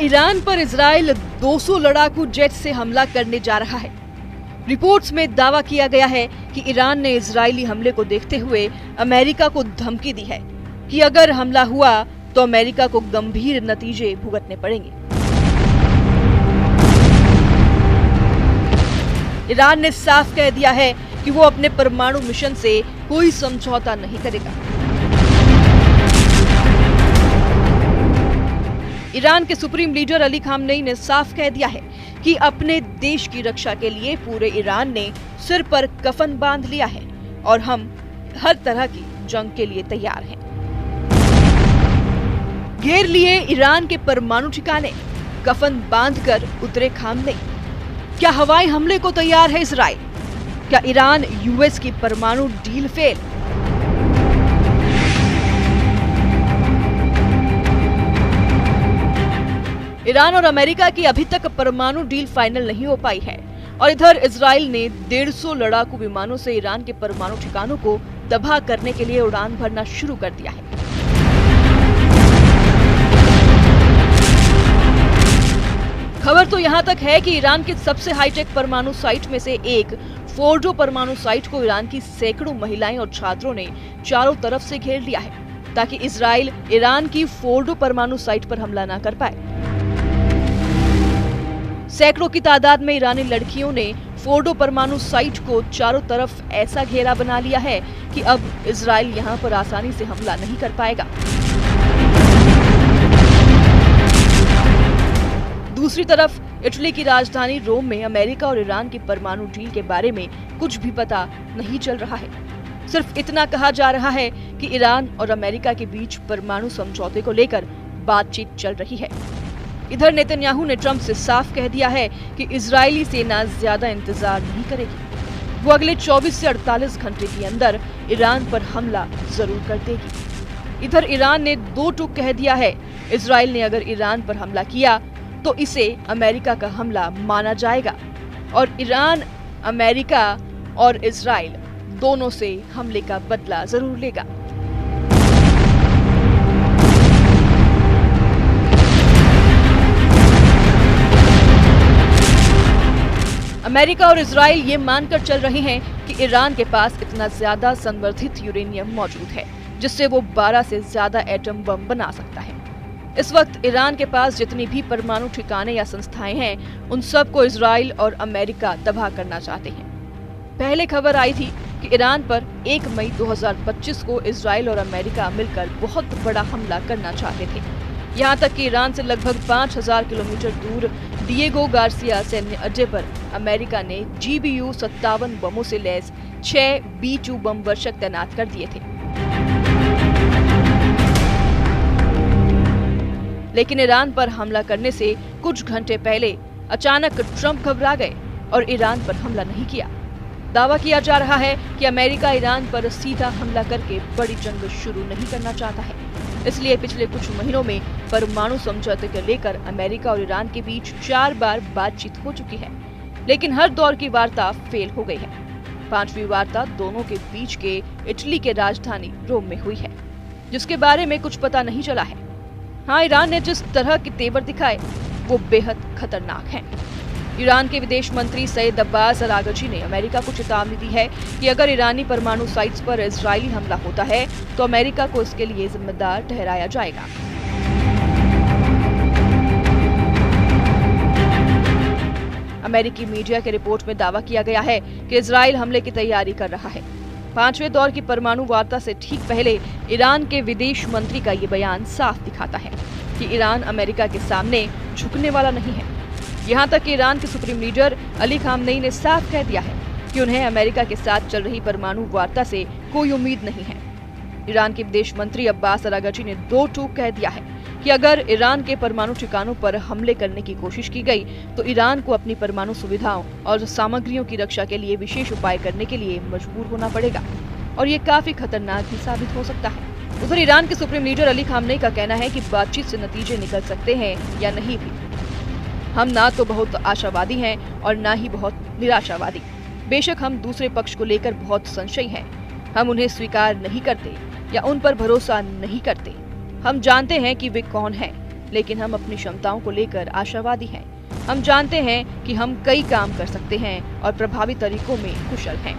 Iran पर Israel 200 लड़ाकू jet से हमला करने जा रहा है। रिपोर्ट्स में दावा किया गया है कि ईरान ने इजरायली हमले को देखते हुए अमेरिका को धमकी दी है कि अगर हमला हुआ तो अमेरिका को गंभीर नतीजे भुगतने पड़ेंगे। ईरान ने साफ कह दिया है कि वो अपने परमाणु मिशन से कोई समझौता नहीं करेगा। ईरान के सुप्रीम लीडर अली खामनेई ने साफ कह दिया है कि अपने देश की रक्षा के लिए पूरे ईरान ने सिर पर कफन बांध लिया है और हम हर तरह की जंग के लिए तैयार हैं। घेर लिए ईरान के परमाणु ठिकाने, कफन बांधकर उतरे खामनेई। क्या हवाई हमले को तैयार है इजराइल? क्या ईरान यूएस की परमाणु डील फेल? ईरान और अमेरिका की अभी तक परमाणु डील फाइनल नहीं हो पाई है और इधर इजराइल ने 150 लड़ाकू विमानों से ईरान के परमाणु ठिकानों को तबाह करने के लिए उड़ान भरना शुरू कर दिया है। खबर तो यहां तक है कि ईरान के सबसे हाईटेक परमाणु साइट में से एक फोर्डो परमाणु साइट को ईरान की सैकड़ों महिलाएं और छात्रों ने चारों तरफ से घेर लिया है ताकि इजराइल ईरान की फोर्डो परमाणु साइट पर हमला न कर पाए। सैकड़ों की तादाद में ईरानी लड़कियों ने फोर्डो परमाणु साइट को चारों तरफ ऐसा घेरा बना लिया है कि अब इजराइल यहां पर आसानी से हमला नहीं कर पाएगा। दूसरी तरफ इटली की राजधानी रोम में अमेरिका और ईरान की परमाणु डील के बारे में कुछ भी पता नहीं चल रहा है। सिर्फ इतना कहा जा रहा है कि ईरान और अमेरिका के बीच परमाणु समझौते को लेकर बातचीत चल रही है। इधर नेतन्याहू ने ट्रंप से साफ कह दिया है कि इजरायली सेना ज्यादा इंतजार नहीं करेगी। वो अगले 24 से 48 घंटे के अंदर ईरान पर हमला जरूर कर देगी। इधर ईरान ने दो टूक कह दिया है, इजराइल ने अगर ईरान पर हमला किया तो इसे अमेरिका का हमला माना जाएगा और ईरान, अमेरिका और इजराइल दोनों से हमले का बदला जरूर लेगा। अमेरिका और इजराइल ये मानकर चल रहे हैं कि ईरान के पास इतना ज्यादा संवर्धित यूरेनियम मौजूद है जिससे वो 12 से ज्यादा एटम बम बना सकता है। इस वक्त ईरान के पास जितनी भी परमाणु ठिकाने या संस्थाएं हैं उन सबको इजराइल और अमेरिका तबाह करना चाहते हैं। पहले खबर आई थी कि ईरान पर 1 मई 2025 को इजराइल और अमेरिका मिलकर बहुत बड़ा हमला करना चाहते थे। यहाँ तक कि ईरान से लगभग 5000 किलोमीटर दूर डिएगो गार्सिया सैन्य अड्डे पर अमेरिका ने GBU 57 बमों से लैस 6 B-2 बम वर्षक तैनात कर दिए थे। लेकिन ईरान पर हमला करने से कुछ घंटे पहले अचानक ट्रंप घबरा गए और ईरान पर हमला नहीं किया। दावा किया जा रहा है कि अमेरिका ईरान पर सीधा हमला करके बड़ी जंग शुरू नहीं करना चाहता है। इसलिए पिछले कुछ महीनों में परमाणु समझौते को लेकर अमेरिका और ईरान के बीच 4 बार बातचीत हो चुकी है, लेकिन हर दौर की वार्ता फेल हो गई है। 5वीं वार्ता दोनों के बीच के इटली के राजधानी रोम में हुई है, जिसके बारे में कुछ पता नहीं चला है। हाँ, ईरान ने जिस तरह के तेवर दिखाए वो बेहद खतरनाक हैं। ईरान के विदेश मंत्री सईद अब्बास अरागची ने अमेरिका को चेतावनी दी है कि अगर ईरानी परमाणु साइट्स पर इजरायली हमला होता है तो अमेरिका को इसके लिए जिम्मेदार ठहराया जाएगा। अमेरिकी मीडिया के रिपोर्ट में दावा किया गया है कि इजराइल हमले की तैयारी कर रहा है। 5वें दौर की परमाणु वार्ता से ठीक पहले ईरान के विदेश मंत्री का ये बयान साफ दिखाता है कि ईरान अमेरिका के सामने झुकने वाला नहीं है। यहाँ तक कि ईरान के सुप्रीम लीडर अली खामनेई ने साफ कह दिया है कि उन्हें अमेरिका के साथ चल रही परमाणु वार्ता से कोई उम्मीद नहीं है। ईरान के विदेश मंत्री अब्बास अरागची ने दो टूक कह दिया है कि अगर ईरान के परमाणु ठिकानों पर हमले करने की कोशिश की गई तो ईरान को अपनी परमाणु सुविधाओं और सामग्रियों की रक्षा के लिए विशेष उपाय करने के लिए मजबूर होना पड़ेगा और ये काफी खतरनाक भी साबित हो सकता है। उधर ईरान के सुप्रीम लीडर अली खामनेई का कहना है कि बातचीत से नतीजे निकल सकते हैं या नहीं भी। हम ना तो बहुत आशावादी हैं और ना ही बहुत निराशावादी। बेशक हम दूसरे पक्ष को लेकर बहुत संशयी हैं। हम उन्हें स्वीकार नहीं करते या उन पर भरोसा नहीं करते। हम जानते हैं कि वे कौन हैं, लेकिन हम अपनी क्षमताओं को लेकर आशावादी हैं। हम जानते हैं कि हम कई काम कर सकते हैं और प्रभावी तरीकों में कुशल हैं।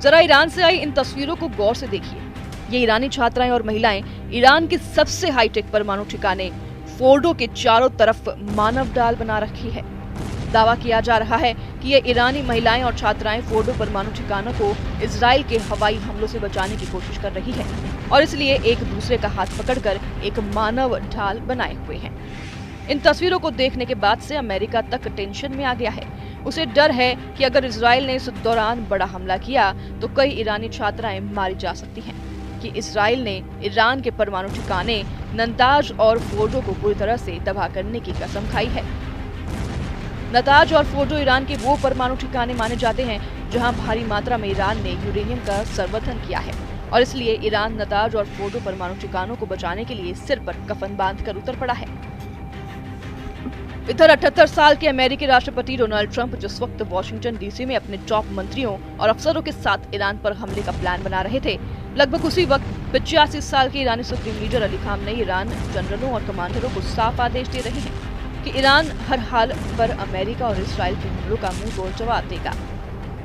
जरा ईरान से आई इन तस्वीरों को गौर से देखिए। ये ईरानी छात्राएं और महिलाएं ईरान के सबसे हाईटेक परमाणु ठिकाने फोर्डो के चारों तरफ मानव डाल बना रखी है। दावा किया जा रहा है कि ये ईरानी महिलाएं और छात्राएं फोर्डो परमाणु ठिकानों को इजराइल के हवाई हमलों से बचाने की कोशिश कर रही है और इसलिए एक दूसरे का हाथ पकड़कर एक मानव ढाल बनाए हुए हैं। इन तस्वीरों को देखने के बाद से अमेरिका तक टेंशन में आ गया है। उसे डर है कि अगर इजराइल ने इस दौरान बड़ा हमला किया तो कई ईरानी छात्राएं मारी जा सकती हैं कि इजराइल ने ईरान के परमाणु ठिकाने नतांज और फोर्डो को पूरी तरह से तबाह करने की कसम खाई है। नतांज और फोर्डो ईरान के वो परमाणु ठिकाने माने जाते हैं जहां भारी मात्रा में ईरान ने यूरेनियम का संवर्धन किया है और इसलिए ईरान नतांज और फोर्डो परमाणु ठिकानों को बचाने के लिए सिर पर कफन बांधकर उतर पड़ा है। इधर 78 साल के अमेरिकी राष्ट्रपति डोनाल्ड ट्रंप जिस वक्त वॉशिंगटन डीसी में अपने टॉप मंत्रियों और अफसरों के साथ ईरान पर हमले का प्लान बना रहे थे, लगभग उसी वक्त 85 साल के ईरानी supreme leader Ali Khamenei Iran जनरलों और कमांडरों को साफ आदेश दे रहे हैं कि ईरान हर हाल पर अमेरिका और इसराइल के हमलों का मुंह तोड़ जवाब देगा।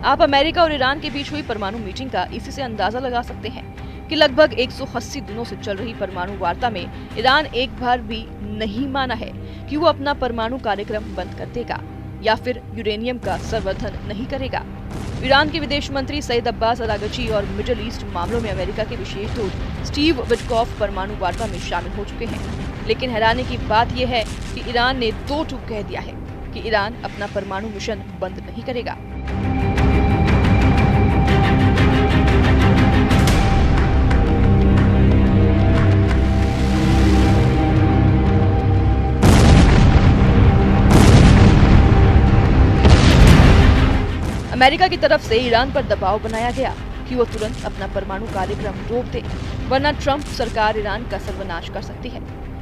आप अमेरिका और ईरान के बीच हुई परमाणु मीटिंग का इसी से अंदाजा लगा सकते हैं कि लगभग 180 दिनों से चल रही परमाणु वार्ता में ईरान एक बार भी नहीं माना है कि वो अपना परमाणु कार्यक्रम बंद कर देगा या फिर यूरेनियम का संवर्धन नहीं करेगा। ईरान के विदेश मंत्री सईद अब्बास अरागची और मिडिल ईस्ट मामलों में अमेरिका के विशेष दूत स्टीव विटकॉफ परमाणु वार्ता में शामिल हो चुके हैं। लेकिन हैरानी की बात यह है कि ईरान ने दो टूक कह दिया है कि ईरान अपना परमाणु मिशन बंद नहीं करेगा। अमेरिका की तरफ से ईरान पर दबाव बनाया गया कि वो तुरंत अपना परमाणु कार्यक्रम रोक दे, वरना ट्रंप सरकार ईरान का सर्वनाश कर सकती है।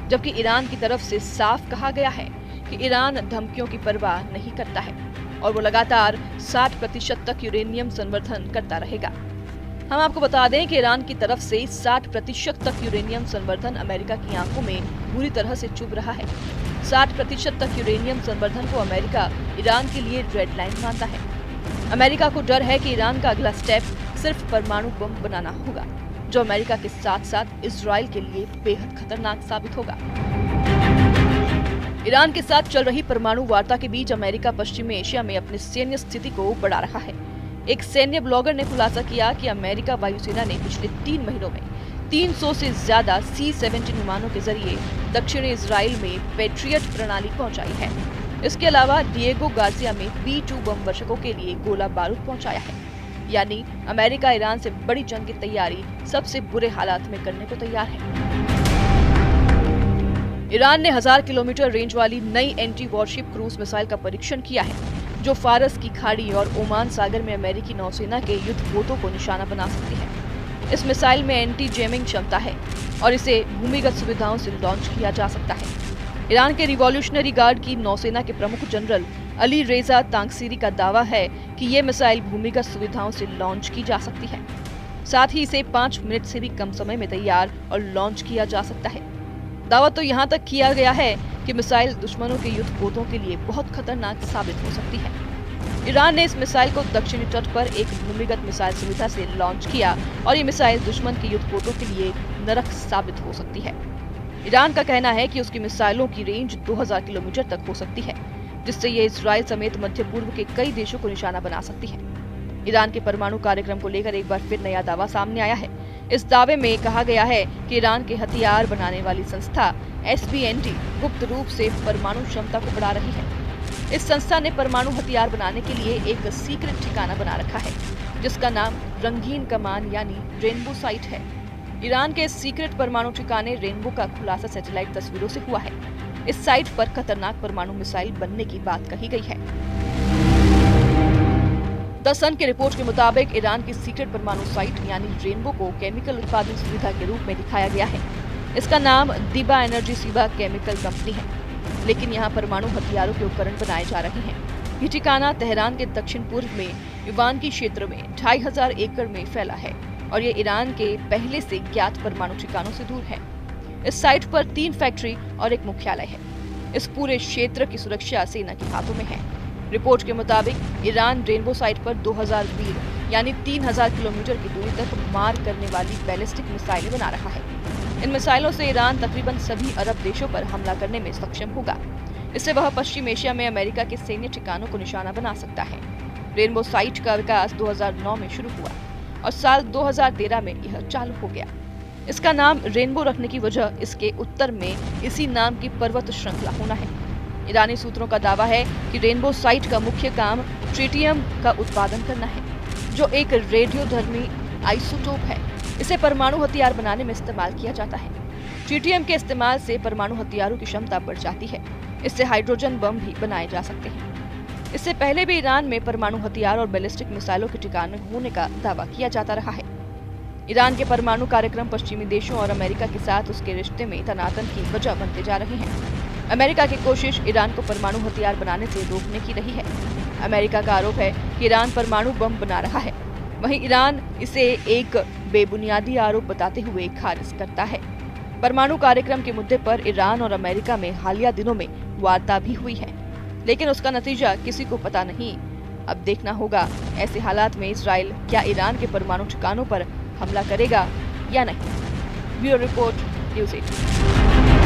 जबकि ईरान की तरफ से साफ कहा गया है कि ईरान धमकियों की परवाह नहीं करता है और वो लगातार 60% तक यूरेनियम संवर्धन करता रहेगा। हम आपको बता दें कि ईरान की तरफ से 60% तक यूरेनियम संवर्धन अमेरिका की आंखों में बुरी तरह से चुभ रहा है। 60% तक यूरेनियम संवर्धन को अमेरिका ईरान के लिए रेड लाइन मानता है। अमेरिका को डर है कि ईरान का अगला स्टेप सिर्फ परमाणु बम बनाना होगा, जो अमेरिका के साथ साथ इजराइल के लिए बेहद खतरनाक साबित होगा। ईरान के साथ चल रही परमाणु वार्ता के बीच अमेरिका पश्चिमी एशिया में अपनी सैन्य स्थिति को बढ़ा रहा है। एक सैन्य ब्लॉगर ने खुलासा किया कि अमेरिका वायुसेना ने पिछले 3 महीनों में 300 से ज्यादा C-17 विमानों के जरिए दक्षिणी इजराइल में पैट्रियट प्रणाली पहुंचाई है। इसके अलावा डिएगो गार्सिया में B-2 बम वर्षकों के लिए गोला बारूद पहुंचाया है। यानी अमेरिका ईरान से बड़ी जंग की तैयारी सबसे बुरे हालात में करने को तैयार है। ईरान ने 1000 किलोमीटर रेंज वाली नई एंटी वॉरशिप क्रूज मिसाइल का परीक्षण किया है, जो फारस की खाड़ी और ओमान सागर में अमेरिकी नौसेना के युद्ध पोतों को निशाना बना सकती है। इस मिसाइल में एंटी जैमिंग क्षमता है और इसे भूमिगत सुविधाओं से लॉन्च किया जा सकता है। ईरान के रिवॉल्यूशनरी गार्ड की नौसेना के प्रमुख जनरल अली रेजा तांगसीरी का दावा है कि ये मिसाइल भूमिगत सुविधाओं से लॉन्च की जा सकती है। साथ ही इसे 5 मिनट से भी कम समय में तैयार और लॉन्च किया जा सकता है। दावा तो यहाँ तक किया गया है कि मिसाइल दुश्मनों के युद्ध पोतों के लिए बहुत खतरनाक साबित हो सकती है। ईरान ने इस मिसाइल को दक्षिणी तट पर एक भूमिगत मिसाइल सुविधा से लॉन्च किया और ये मिसाइल दुश्मन के युद्ध पोतों के लिए नरक साबित हो सकती है। ईरान का कहना है कि उसकी मिसाइलों की रेंज 2000 किलोमीटर तक हो सकती है, जिससे ये इजराइल समेत मध्य पूर्व के कई देशों को निशाना बना सकती है। ईरान के परमाणु कार्यक्रम को लेकर एक बार फिर नया दावा सामने आया है। इस दावे में कहा गया है कि ईरान के हथियार बनाने वाली संस्था SBND गुप्त रूप से परमाणु क्षमता को बढ़ा रही है। इस संस्था ने परमाणु हथियार बनाने के लिए एक सीक्रेट ठिकाना बना रखा है, जिसका नाम रंगीन कमान यानी रेनबो साइट है। ईरान के सीक्रेट परमाणु ठिकाने रेनबो का खुलासा सैटेलाइट तस्वीरों से हुआ है। इस साइट पर खतरनाक परमाणु मिसाइल बनने की बात कही गई है। द सन की रिपोर्ट के मुताबिक ईरान की सीक्रेट परमाणु साइट यानी रेनबो को केमिकल उत्पादन सुविधा के रूप में दिखाया गया है। इसका नाम दिबा एनर्जी सीबा केमिकल कंपनी है। लेकिन यहाँ परमाणु हथियारों के उपकरण बनाए जा रहे हैं। ये ठिकाना तेहरान के दक्षिण पूर्व में युवानकी क्षेत्र में 2500 एकड़ में फैला है और ये ईरान के पहले से ज्ञात परमाणु ठिकानों से दूर है। इस साइट पर 3 फैक्ट्री और एक मुख्यालय है। इस पूरे क्षेत्र की सुरक्षा सेना के हाथों में है। रिपोर्ट के मुताबिक ईरान रेनबो साइट पर 2000 मील यानी 3000 किलोमीटर की दूरी तक मार करने वाली बैलिस्टिक मिसाइलें बना रहा है। इन मिसाइलों से ईरान तकरीबन सभी अरब देशों पर हमला करने में सक्षम होगा। इससे वह पश्चिम एशिया में अमेरिका के सैन्य ठिकानों को निशाना बना सकता है। रेनबो साइट का विकास 2009 में शुरू हुआ और साल 2013 में यह चालू हो गया। इसका नाम रेनबो रखने की वजह इसके उत्तर में इसी नाम की पर्वत श्रृंखला होना है। ईरानी सूत्रों का दावा है कि रेनबो साइट का मुख्य काम ट्रिटियम का उत्पादन करना है, जो एक रेडियोधर्मी आइसोटोप है। इसे परमाणु हथियार बनाने में इस्तेमाल किया जाता है। ट्रिटियम के इस्तेमाल से परमाणु हथियारों की क्षमता बढ़ जाती है। इससे हाइड्रोजन बम भी बनाए जा सकते हैं। इससे पहले भी ईरान में परमाणु हथियार और बैलिस्टिक मिसाइलों के ठिकाने होने का दावा किया जाता रहा है। ईरान के परमाणु कार्यक्रम पश्चिमी देशों और अमेरिका के साथ उसके रिश्ते में तनातन की वजह बनते जा रहे हैं। अमेरिका की कोशिश ईरान को परमाणु हथियार बनाने से रोकने की रही है। अमेरिका का आरोप है कि ईरान परमाणु बम बना रहा है। वहीं ईरान इसे एक बेबुनियादी आरोप बताते हुए खारिज करता है। परमाणु कार्यक्रम के मुद्दे पर ईरान और अमेरिका में हालिया दिनों में वार्ता भी हुई है, लेकिन उसका नतीजा किसी को पता नहीं। अब देखना होगा ऐसे हालात में इजराइल क्या ईरान के परमाणु ठिकानों पर हमला करेगा या नहीं। Bureau report, news 18।